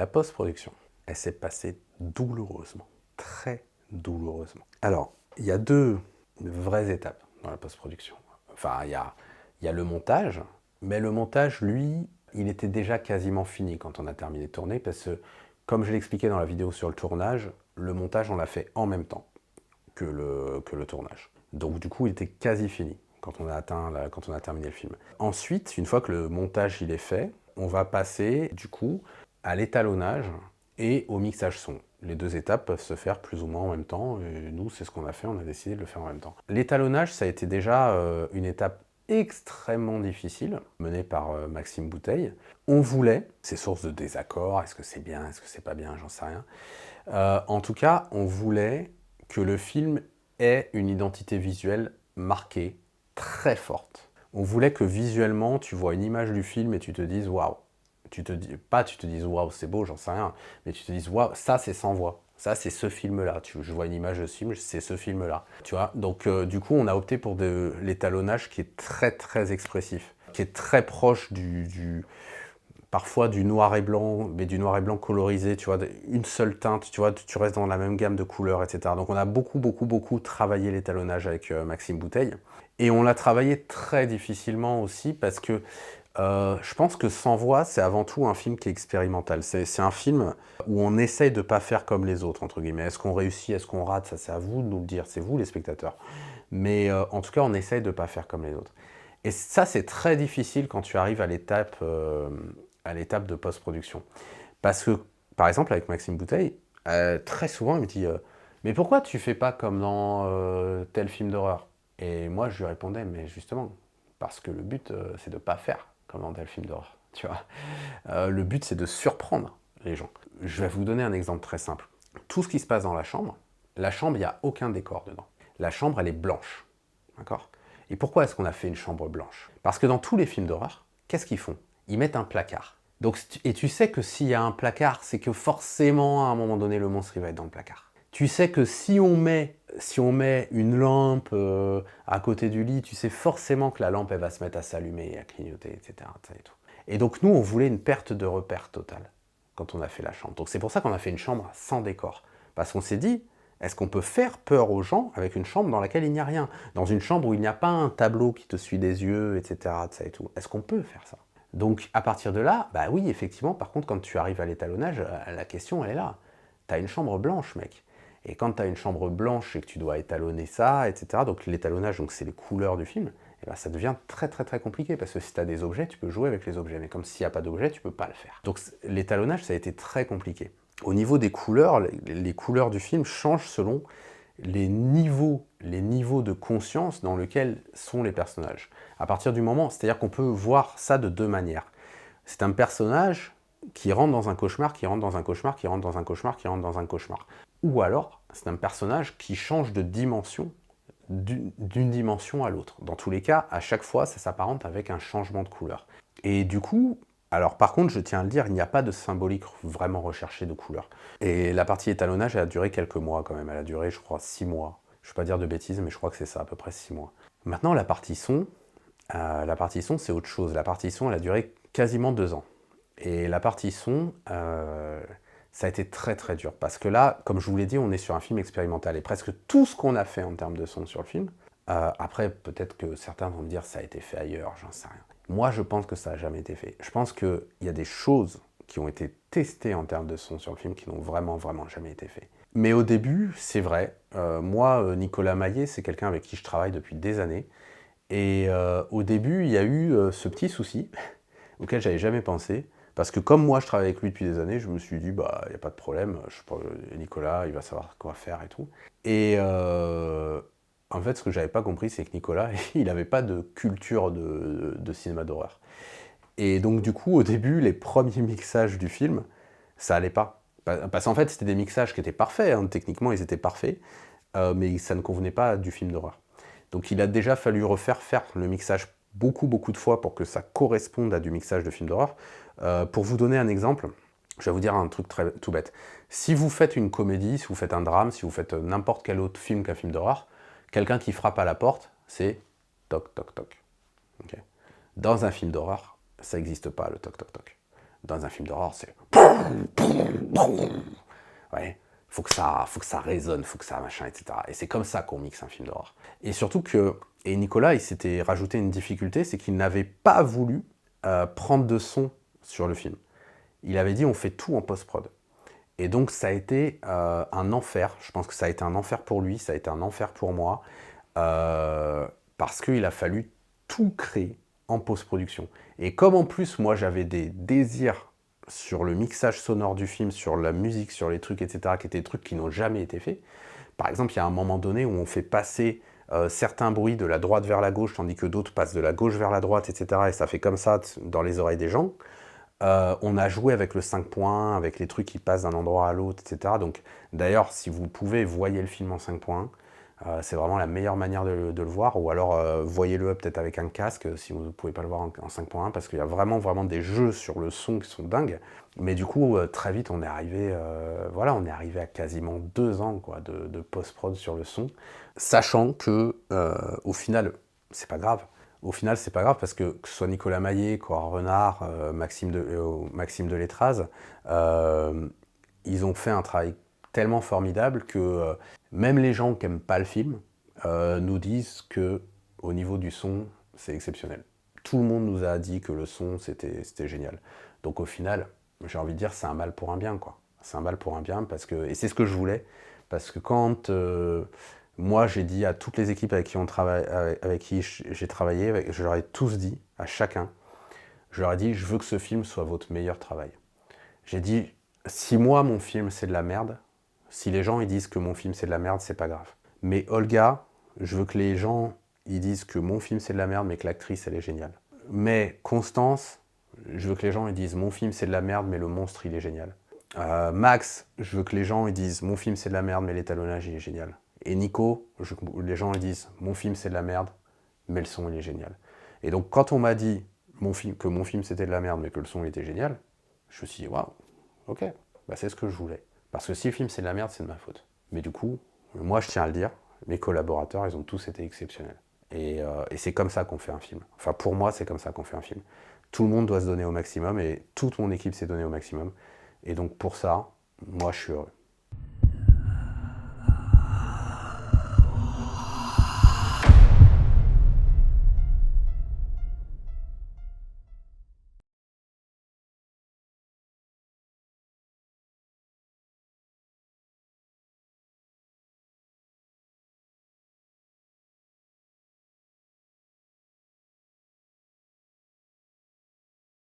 La post-production, elle s'est passée douloureusement, très douloureusement. Alors, il y a deux vraies étapes dans la post-production. Enfin, il y a le montage, mais le montage, lui, il était déjà quasiment fini quand on a terminé de tourner, parce que, comme je l'expliquais dans la vidéo sur le tournage, le montage, on l'a fait en même temps que le tournage. Donc du coup, il était quasi fini quand on a terminé le film. Ensuite, une fois que le montage il est fait, on va passer du coup à l'étalonnage et au mixage son. Les deux étapes peuvent se faire plus ou moins en même temps, et nous, c'est ce qu'on a fait, on a décidé de le faire en même temps. L'étalonnage, ça a été déjà une étape extrêmement difficile, menée par Maxime Bouteille. On voulait, c'est source de désaccord, est-ce que c'est bien, est-ce que c'est pas bien, j'en sais rien. En tout cas, on voulait que le film ait une identité visuelle marquée, très forte. On voulait que visuellement, tu vois une image du film et tu te dises waouh. Tu te dises waouh, c'est beau, j'en sais rien, mais tu te dises waouh, ça c'est sans voix. Ça c'est ce film-là. Je vois une image de ce film, c'est ce film-là. Tu vois. Donc du coup, on a opté pour l'étalonnage qui est très très expressif, qui est très proche parfois du noir et blanc, mais du noir et blanc colorisé, tu vois, une seule teinte, tu vois, tu restes dans la même gamme de couleurs, etc. Donc on a beaucoup travaillé l'étalonnage avec Maxime Bouteille. Et on l'a travaillé très difficilement aussi parce que je pense que Sans Voix, c'est avant tout un film qui est expérimental. C'est un film où on essaye de ne pas faire comme les autres, entre guillemets. Est-ce qu'on réussit, est-ce qu'on rate, ça c'est à vous de nous le dire, c'est vous les spectateurs. Mais en tout cas, on essaye de ne pas faire comme les autres. Et ça, c'est très difficile quand tu arrives à l'étape de post-production. Parce que, par exemple, avec Maxime Bouteille, très souvent, il me dit mais pourquoi tu fais pas comme dans tel film d'horreur? Et moi, je lui répondais mais justement, parce que le but, c'est de pas faire comme dans tel film d'horreur. Tu vois. Le but, c'est de surprendre les gens. Je vais vous donner un exemple très simple. Tout ce qui se passe dans la chambre, il n'y a aucun décor dedans. La chambre, elle est blanche. D'accord. Et pourquoi est-ce qu'on a fait une chambre blanche? Parce que dans tous les films d'horreur, qu'est-ce qu'ils font? Ils mettent un placard. Donc, et tu sais que s'il y a un placard, c'est que forcément, à un moment donné, le monstre il va être dans le placard. Tu sais que si on met une lampe à côté du lit, tu sais forcément que la lampe elle va se mettre à s'allumer, à clignoter, etc. Et tout. Et donc nous, on voulait une perte de repère totale quand on a fait la chambre. Donc c'est pour ça qu'on a fait une chambre sans décor. Parce qu'on s'est dit, est-ce qu'on peut faire peur aux gens avec une chambre dans laquelle il n'y a rien? Dans une chambre où il n'y a pas un tableau qui te suit des yeux, etc. Et tout. Est-ce qu'on peut faire ça? Donc à partir de là, bah oui, effectivement, par contre, quand tu arrives à l'étalonnage, la question elle est là. Tu as une chambre blanche, mec. Et quand tu as une chambre blanche et que tu dois étalonner ça, etc., donc l'étalonnage, donc c'est les couleurs du film, et ben ça devient très compliqué, parce que si tu as des objets, tu peux jouer avec les objets, mais comme s'il n'y a pas d'objets, tu peux pas le faire. Donc l'étalonnage, ça a été très compliqué. Au niveau des couleurs, les couleurs du film changent selon les niveaux de conscience dans lesquels sont les personnages. À partir du moment, c'est-à-dire qu'on peut voir ça de deux manières. C'est un personnage qui rentre dans un cauchemar, qui rentre dans un cauchemar, qui rentre dans un cauchemar, qui rentre dans un cauchemar. Ou alors, c'est un personnage qui change de dimension d'une dimension à l'autre. Dans tous les cas, à chaque fois, ça s'apparente avec un changement de couleur. Et du coup, alors par contre, je tiens à le dire, il n'y a pas de symbolique vraiment recherché de couleur. Et la partie étalonnage, elle a duré quelques mois quand même. Elle a duré, je crois, 6 mois. Je ne vais pas dire de bêtises, mais je crois que c'est ça, à peu près 6 mois. Maintenant, la partie son, c'est autre chose. La partie son, elle a duré quasiment 2 ans. Et la partie son, ça a été très dur. Parce que là, comme je vous l'ai dit, on est sur un film expérimental. Et presque tout ce qu'on a fait en termes de son sur le film, après, peut-être que certains vont me dire ça a été fait ailleurs, j'en sais rien. Moi, je pense que ça n'a jamais été fait. Je pense qu'il y a des choses qui ont été testées en termes de son sur le film qui n'ont vraiment jamais été fait. Mais au début, c'est vrai. Moi, Nicolas Maillet, c'est quelqu'un avec qui je travaille depuis des années. Et au début, il y a eu ce petit souci auquel j'avais jamais pensé. Parce que comme moi, je travaille avec lui depuis des années, je me suis dit, bah, il n'y a pas de problème, Nicolas, il va savoir quoi faire et tout. Et en fait, ce que j'avais pas compris, c'est que Nicolas, il n'avait pas de culture de cinéma d'horreur. Et donc, du coup, au début, les premiers mixages du film, ça allait pas. Parce qu'en fait, c'était des mixages qui étaient parfaits, hein. Techniquement, ils étaient parfaits, mais ça ne convenait pas du film d'horreur. Donc, il a déjà fallu faire le mixage beaucoup de fois pour que ça corresponde à du mixage de film d'horreur. Pour vous donner un exemple, je vais vous dire un truc tout bête. Si vous faites une comédie, si vous faites un drame, si vous faites n'importe quel autre film qu'un film d'horreur, quelqu'un qui frappe à la porte, c'est toc toc toc. Okay. Dans un film d'horreur, ça n'existe pas le toc toc toc. Dans un film d'horreur, c'est... Ouais, faut que ça résonne, faut que ça machin, etc. Et c'est comme ça qu'on mixe un film d'horreur. Et surtout que... Et Nicolas, il s'était rajouté une difficulté, c'est qu'il n'avait pas voulu prendre de son sur le film. Il avait dit on fait tout en post-prod. Et donc ça a été un enfer. Je pense que ça a été un enfer pour lui, ça a été un enfer pour moi, parce qu'il a fallu tout créer en post-production. Et comme en plus moi j'avais des désirs sur le mixage sonore du film, sur la musique, sur les trucs, etc., qui étaient des trucs qui n'ont jamais été faits. Par exemple, il y a un moment donné où on fait passer certains bruits de la droite vers la gauche, tandis que d'autres passent de la gauche vers la droite, etc., et ça fait comme ça dans les oreilles des gens. On a joué avec le 5 points, avec les trucs qui passent d'un endroit à l'autre, etc. Donc, d'ailleurs, si vous pouvez, voyez le film en 5 points. C'est vraiment la meilleure manière de le voir. Ou alors, voyez-le peut-être avec un casque, si vous ne pouvez pas le voir en 5.1, parce qu'il y a vraiment, vraiment des jeux sur le son qui sont dingues. Mais du coup, très vite, on est arrivé à quasiment 2 ans quoi, de post-prod sur le son, sachant que, au final, c'est pas grave. Au final, c'est pas grave parce que ce soit Nicolas Maillet, Cora Renard, Maxime Deletraz, ils ont fait un travail tellement formidable que même les gens qui n'aiment pas le film nous disent que au niveau du son, c'est exceptionnel. Tout le monde nous a dit que le son, c'était génial. Donc au final, j'ai envie de dire, c'est un mal pour un bien, quoi. C'est un mal pour un bien, et c'est ce que je voulais, parce que quand moi j'ai dit à toutes les équipes avec qui j'ai travaillé, je leur ai tous dit, à chacun, je leur ai dit, je veux que ce film soit votre meilleur travail. J'ai dit, si moi mon film c'est de la merde, si les gens ils disent que mon film c'est de la merde, c'est pas grave. Mais Olga, je veux que les gens ils disent que mon film c'est de la merde, mais que l'actrice elle est géniale. Mais Constance, je veux que les gens ils disent mon film c'est de la merde, mais le monstre il est génial. Max, je veux que les gens ils disent mon film c'est de la merde, mais l'étalonnage il est génial. Et Nico, je veux que les gens ils disent mon film c'est de la merde, mais le son il est génial. Et donc quand on m'a dit que mon film c'était de la merde, mais que le son il était génial, je me suis dit waouh, ok, bah c'est ce que je voulais. Parce que si le film c'est de la merde, c'est de ma faute. Mais du coup, moi je tiens à le dire, mes collaborateurs ils ont tous été exceptionnels. Et c'est comme ça qu'on fait un film. Enfin pour moi c'est comme ça qu'on fait un film. Tout le monde doit se donner au maximum et toute mon équipe s'est donnée au maximum. Et donc pour ça, moi je suis heureux.